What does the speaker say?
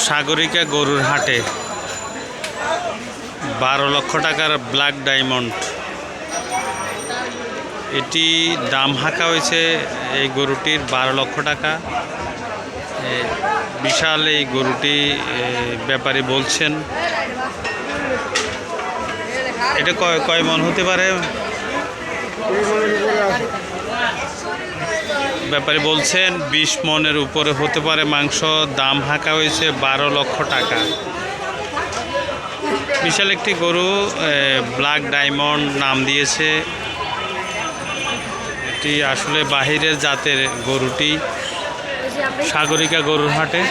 সাগরিকা গরুর হাটে 12 লক্ষ টাকার ব্ল্যাক ডায়মন্ড, এটি দাম হাঁকা হয়েছে এই গরুটির 12 লক্ষ টাকা। বিশাল এই গরুটি ব্যাপারী বলছেন। এটা কয় মন হতে পারে? ব্যাপারী বলছেন 20 মনের উপরে হতে পারে মাংস। দাম হাঁকা হয়েছে 12 লক্ষ টাকা। বিশাল একটি গরু, ব্ল্যাক ডায়মন্ড নাম দিয়েছে। এটি আসলে বাহিরের জাতের গরুটি সাগরিকা গরুর হাটে।